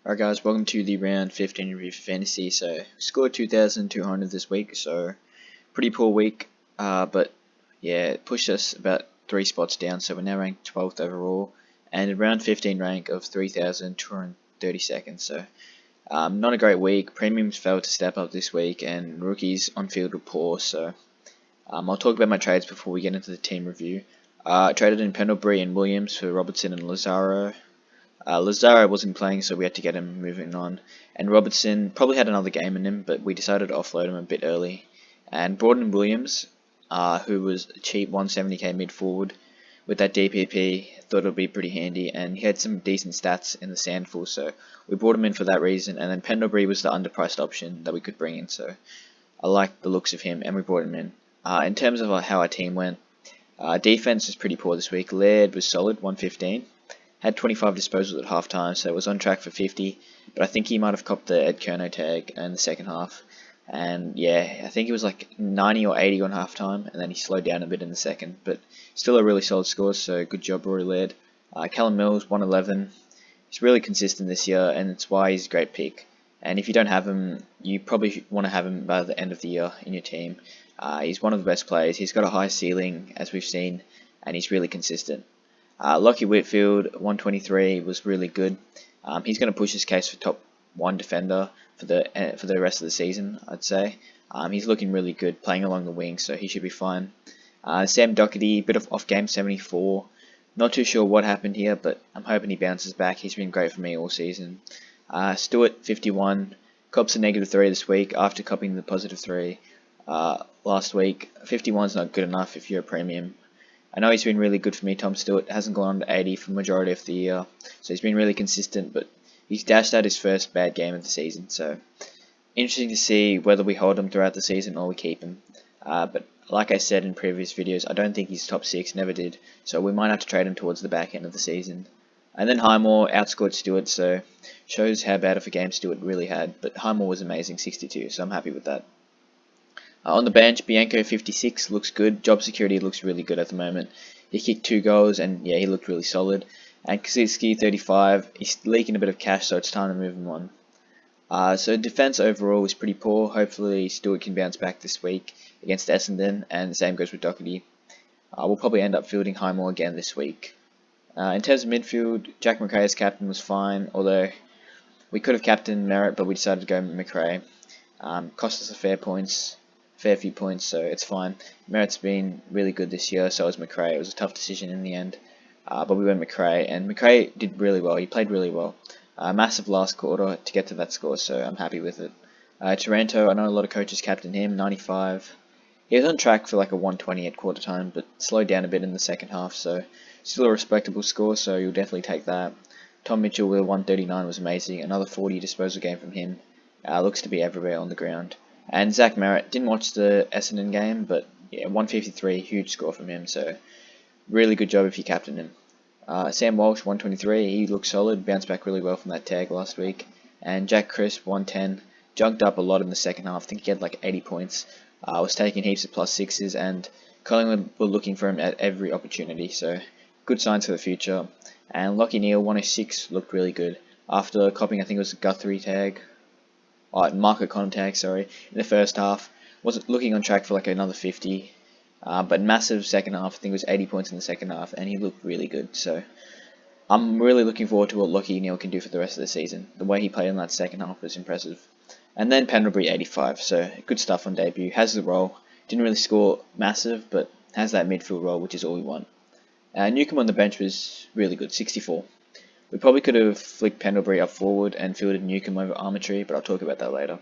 Alright guys, welcome to the round 15 review for fantasy. So we scored 2,200 this week, so pretty poor week, but yeah, it pushed us about 3 spots down, so we're now ranked 12th overall, and a round 15 rank of 3,232. So not a great week. Premiums failed to step up this week, and rookies on field were poor, so I'll talk about my trades before we get into the team review. I traded in Pendlebury and Williams for Robertson and Lazaro. Lazaro wasn't playing, so we had to get him moving on. And Robertson probably had another game in him, but we decided to offload him a bit early. And brought in Williams, who was a cheap 170k mid forward with that DPP. Thought it would be pretty handy, and he had some decent stats in the Sandful, so we brought him in for that reason. And then Pendlebury was the underpriced option that we could bring in, so I liked the looks of him, and we brought him in. In terms of how our team went, defense was pretty poor this week. Laird was solid, 115. Had 25 disposals at half time, so it was on track for 50, but I think he might have copped the Ed Kerno tag in the second half. And yeah, I think it was like 90 or 80 on half time, and then he slowed down a bit in the second, but still a really solid score, so good job, Rory Laird. Callum Mills, 111. He's really consistent this year, and it's why he's a great pick. And if you don't have him, you probably want to have him by the end of the year in your team. He's one of the best players. He's got a high ceiling, as we've seen, and he's really consistent. Lockie Whitfield, 123, was really good. He's going to push his case for top 1 defender for the rest of the season, I'd say. He's looking really good, playing along the wing, so he should be fine. Sam Doherty, bit of off-game, 74. Not too sure what happened here, but I'm hoping he bounces back. He's been great for me all season. Stewart, 51. Cops a -3 this week after copying the +3 last week. 51's not good enough if you're a premium. I know he's been really good for me. Tom Stewart hasn't gone under 80 for the majority of the year, so he's been really consistent, but he's dashed out his first bad game of the season, so interesting to see whether we hold him throughout the season or we keep him. But like I said in previous videos, I don't think he's top 6, never did, so we might have to trade him towards the back end of the season. And then Highmore outscored Stewart, so shows how bad of a game Stewart really had, but Highmore was amazing, 62, so I'm happy with that. On the bench, Bianco 56 looks good. Job security looks really good at the moment. He kicked 2 goals, and yeah, he looked really solid. And Kaczynski 35, he's leaking a bit of cash, so it's time to move him on. So defense overall was pretty poor. Hopefully Stewart can bounce back this week against Essendon, and the same goes with Doherty. We'll probably end up fielding Highmore again this week. In terms of midfield, Jack McRae as captain was fine, although we could have captained Merritt, but we decided to go McRae. Cost us a fair few points, so it's fine. Merritt's been really good this year, so was McRae. It was a tough decision in the end, but we went McRae, and McRae did really well. He played really well. Massive last quarter to get to that score, so I'm happy with it. Taranto, I know a lot of coaches captained him, 95. He was on track for like a 120 at quarter time, but slowed down a bit in the second half, so still a respectable score, so you'll definitely take that. Tom Mitchell with 139 was amazing. Another 40 disposal game from him. Looks to be everywhere on the ground. And Zach Merritt, didn't watch the Essendon game, but yeah, 153, huge score from him, so really good job if you captain him. Sam Walsh, 123, he looked solid, bounced back really well from that tag last week. And Jack Crisp, 110, jumped up a lot in the second half, I think he had like 80 points. Was taking heaps of +6s, and Collingwood were looking for him at every opportunity, so good signs for the future. And Lockie Neal, 106, looked really good. After copying, I think it was a Guthrie tag, Marco Connor tag, sorry, in the first half. Was looking on track for like another 50, but massive second half. I think it was 80 points in the second half, and he looked really good. So I'm really looking forward to what Lockie Neal can do for the rest of the season. The way he played in that second half was impressive. And then Pendlebury 85, so good stuff on debut. Has the role, didn't really score massive, but has that midfield role, which is all we want. Newcombe on the bench was really good, 64. We probably could have flicked Pendlebury up forward and fielded Newcombe over Armatry, but I'll talk about that later.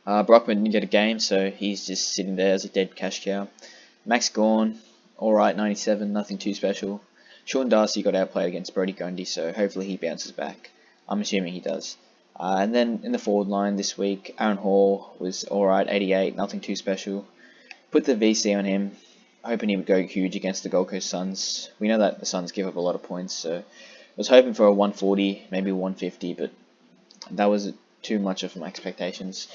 Brockman didn't get a game, so he's just sitting there as a dead cash cow. Max Gawn, alright, 97, nothing too special. Sean Darcy got outplayed against Brodie Grundy, so hopefully he bounces back. I'm assuming he does. And then in the forward line this week, Aaron Hall was alright, 88, nothing too special. Put the VC on him, hoping he would go huge against the Gold Coast Suns. We know that the Suns give up a lot of points, so I was hoping for a 140, maybe 150, but that was too much of my expectations.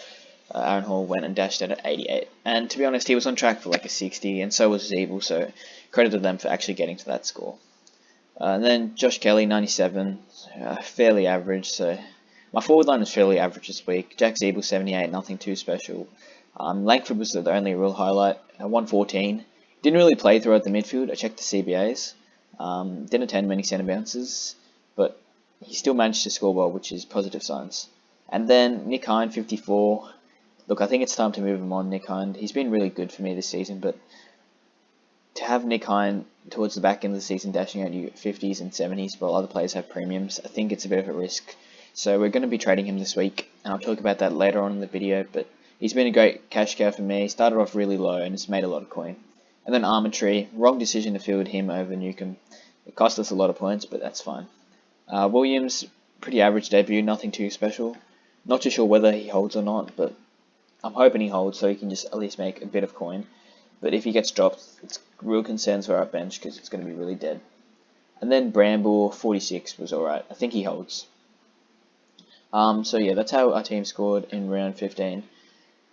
Aaron Hall went and dashed out at 88. And to be honest, he was on track for like a 60, and so was Zeeble, so credit to them for actually getting to that score. And then Josh Kelly, 97. fairly average. So my forward line was fairly average this week. Jack Zeeble 78, nothing too special. Langford was the only real highlight. 114. Didn't really play throughout the midfield. I checked the CBAs. Didn't attend many centre bounces, but he still managed to score well, which is positive signs. And then Nick Hind 54. Look, I think it's time to move him on, Nick Hind. He's been really good for me this season, but to have Nick Hind towards the back end of the season dashing out you 50s and 70s while other players have premiums, I think it's a bit of a risk. So we're going to be trading him this week, and I'll talk about that later on in the video, but he's been a great cash cow for me. He started off really low and has made a lot of coin. And then Armatry, wrong decision to field him over Newcomb. It cost us a lot of points, but that's fine. Williams, pretty average debut, nothing too special. Not too sure whether he holds or not, but I'm hoping he holds so he can just at least make a bit of coin. But if he gets dropped, it's real concerns for our bench because it's going to be really dead. And then Bramble, 46, was alright. I think he holds. So yeah, that's how our team scored in round 15.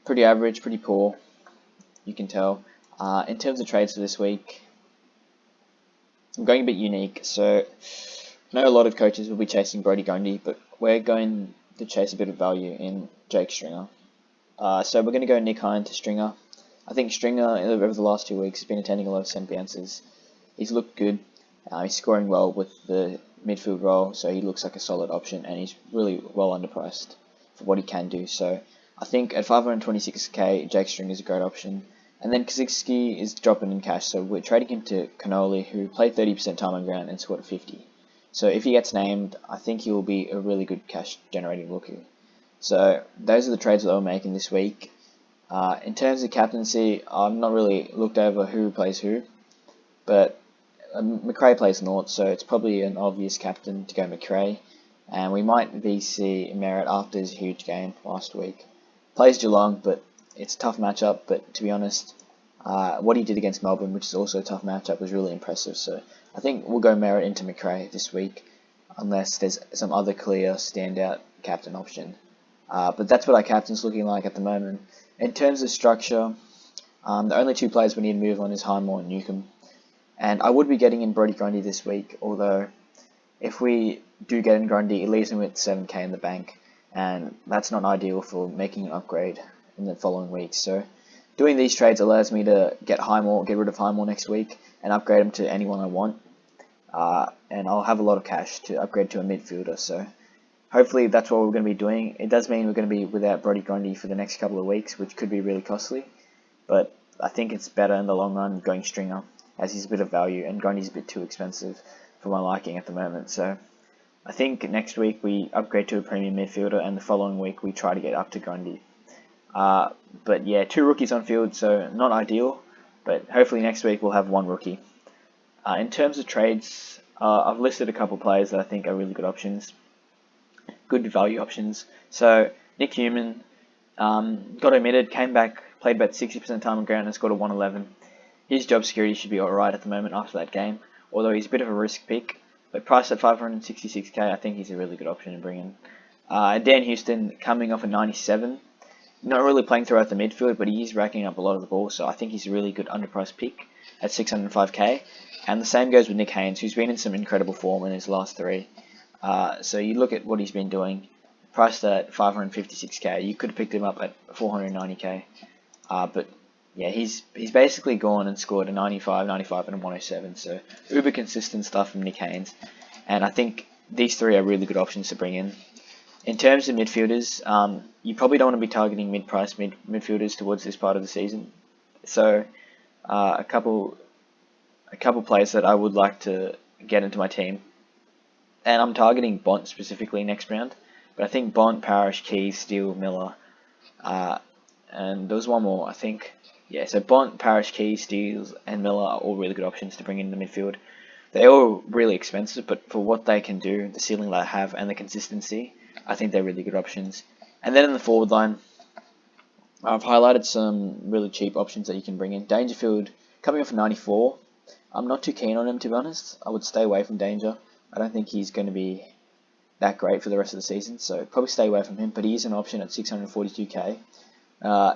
Pretty average, pretty poor, you can tell. In terms of trades for this week, I'm going a bit unique. So I know a lot of coaches will be chasing Brodie Grundy, but we're going to chase a bit of value in Jake Stringer. So we're going to go Nick Hind to Stringer. I think Stringer, over the last 2 weeks, has been attending a lot of centre bounces. He's looked good. He's scoring well with the midfield role, so he looks like a solid option, and he's really well underpriced for what he can do. So I think at 526k, Jake Stringer is a great option. And then Kaczynski is dropping in cash, so we're trading him to Cannoli, who played 30% time on ground and scored 50. So if he gets named, I think he will be a really good cash generating rookie. So those are the trades that we're making this week. In terms of captaincy, I've not really looked over who plays who, but McRae plays North, so it's probably an obvious captain to go McRae, and we might VC Merritt after his huge game last week. Plays Geelong, but it's a tough matchup, but to be honest, what he did against Melbourne, which is also a tough matchup, was really impressive, so I think we'll go Merritt into McRae this week, unless there's some other clear standout captain option. But that's what our captain's looking like at the moment. In terms of structure, the only 2 players we need to move on is Highmore and Newcomb. And I would be getting in Brodie Grundy this week, although if we do get in Grundy, it leaves him with 7k in the bank, and that's not ideal for making an upgrade in the following weeks. So doing these trades allows me to get rid of Highmore next week, and upgrade him to anyone I want. And I'll have a lot of cash to upgrade to a midfielder, so hopefully that's what we're going to be doing. It does mean we're going to be without Brodie Grundy for the next couple of weeks, which could be really costly, but I think it's better in the long run going Stringer, as he's a bit of value, and Grundy's a bit too expensive for my liking at the moment. So I think next week we upgrade to a premium midfielder, and the following week we try to get up to Grundy. But yeah, 2 rookies on field, so not ideal, but hopefully next week we'll have 1 rookie. In terms of trades, I've listed a couple players that I think are really good options, good value options. So Nick Human got omitted, came back, played about 60% time on ground and scored a 111. His job security should be alright at the moment after that game, although he's a bit of a risk pick. But priced at 566k, I think he's a really good option to bring in. Dan Houston coming off a 97. Not really playing throughout the midfield, but he is racking up a lot of the ball, so I think he's a really good underpriced pick at 605k. And the same goes with Nick Haynes, who's been in some incredible form in his last 3. So you look at what he's been doing, priced at 556k, you could have picked him up at 490k. But yeah, he's basically gone and scored a 95, 95, and a 107. So uber consistent stuff from Nick Haynes. And I think these 3 are really good options to bring in. In terms of midfielders, you probably don't want to be targeting mid-price midfielders towards this part of the season. So a couple players that I would like to get into my team, and I'm targeting Bont specifically next round. But I think Bont, Parrish, Keys, Steele, Miller, and there was one more, I think. Yeah, so Bont, Parrish, Keys, Steele, and Miller are all really good options to bring in the midfield. They're all really expensive, but for what they can do, the ceiling they have, and the consistency, I think they're really good options. And then in the forward line, I've highlighted some really cheap options that you can bring in. Dangerfield, coming off a 94. I'm not too keen on him, to be honest. I would stay away from Danger. I don't think he's going to be that great for the rest of the season, so probably stay away from him, but he is an option at 642k.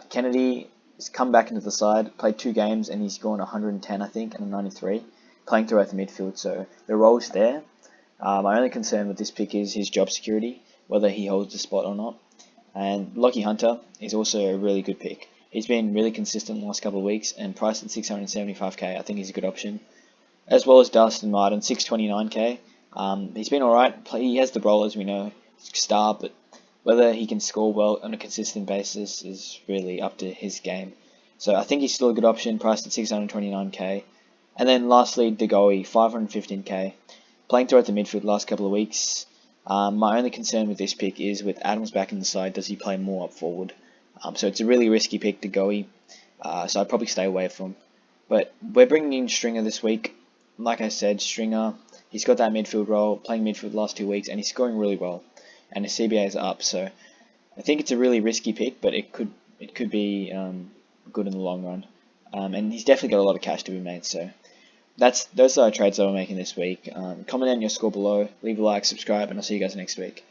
Kennedy has come back into the side, played 2 games, and he's gone 110, I think, and a 93, playing throughout the midfield, so the role's there. My only concern with this pick is his job security, whether he holds the spot or not. And Lockie Hunter is also a really good pick. He's been really consistent the last couple of weeks, and priced at 675k, I think he's a good option. As well as Dustin Martin, 629k. He's been alright. He has the role, as we know, star, but whether he can score well on a consistent basis is really up to his game. So I think he's still a good option, priced at 629k. And then lastly, Degoe, 515k. Playing throughout the midfield last couple of weeks. My only concern with this pick is with Adams back in the side, does he play more up forward? So it's a really risky pick, Degoe. So I'd probably stay away from him. But we're bringing in Stringer this week. Like I said, Stringer, he's got that midfield role, playing midfield the last 2 weeks, and he's scoring really well. And his CBA is up, so I think it's a really risky pick, but it could be good in the long run. And he's definitely got a lot of cash to be made, so those are our trades that we're making this week. Comment down your score below, leave a like, subscribe, and I'll see you guys next week.